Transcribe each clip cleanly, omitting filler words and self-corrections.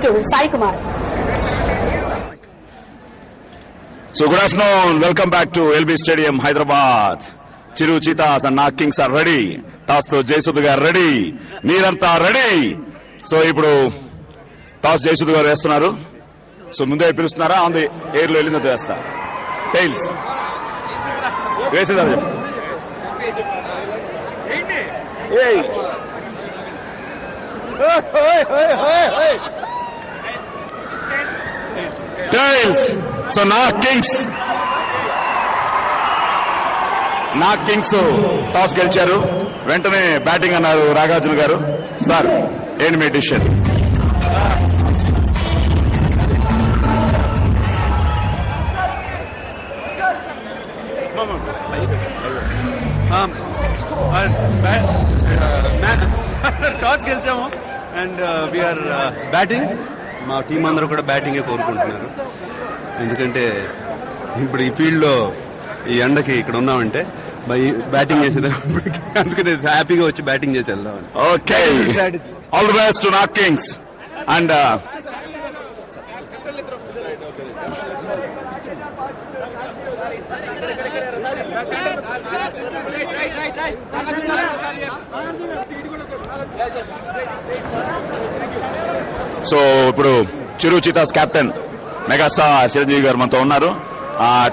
to Sai Kumar. So good afternoon, welcome back to LB Stadium, Hyderabad. Chiru Cheetahs and Nak Kings are ready. Toss to Jaisudhu garu ready. Meeranta ready. So ఇప్పుడు toss Jayasudha గారు వేస్తున్నారు. So ముందే పిలుస్తున్నారా on the air లో వెళ్ళిందో వేస్తా. Tiles వేసేదారు tiles. So knock kings toss గెలిచారు. వెంటనే బ్యాటింగ్ అన్నారు నాగార్జున గారు. సార్ ఏంటి మీ డిసిషన్? టాస్ గెలిచాము అండ్ వీఆర్ బ్యాటింగ్. మా టీం అందరూ కూడా బ్యాటింగే కోరుకుంటున్నారు. ఎందుకంటే ఇప్పుడు ఈ ఫీల్డ్ లో ఈ ఎండకి ఇక్కడ ఉన్నామంటే బ్యాటింగ్ చేసేది, అందుకనే హ్యాపీగా వచ్చి బ్యాటింగ్ చేసి వెళ్దామని. Okay, all the best to నాక్ కింగ్స్. అండ్ సో ఇప్పుడు చిరు చీతాస్ కెప్టెన్ మెగాస్టార్ చిరంజీవి గారు మనతో ఉన్నారు.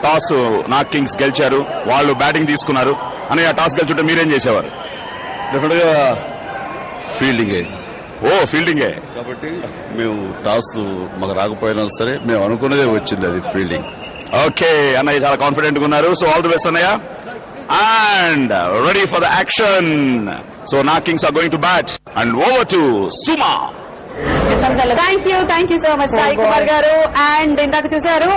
టాస్ నాక్ కింగ్స్ గెలిచారు, వాళ్ళు బ్యాటింగ్ తీసుకున్నారు. అని ఆ టాస్ గెలిచుంటే మీరేం చేసేవారు? డెఫినెట్ గా ఫీల్డింగే. ఫీల్డింగే కాబట్టి మేము టాస్ మాకు రాకపోయినా సరే మేము అనుకున్నదే వచ్చింది, అది ఫీల్డింగ్. ఓకే అన్నయ్య చాలా కాన్ఫిడెంట్ గా ఉన్నారు. సో ఆల్ ది బెస్ట్ అన్నయ్య. And ready for the action. So knock kings are going to bat and over to Suma. Thank you so much, Sai Kumar garu. And ఇందాక చూశారు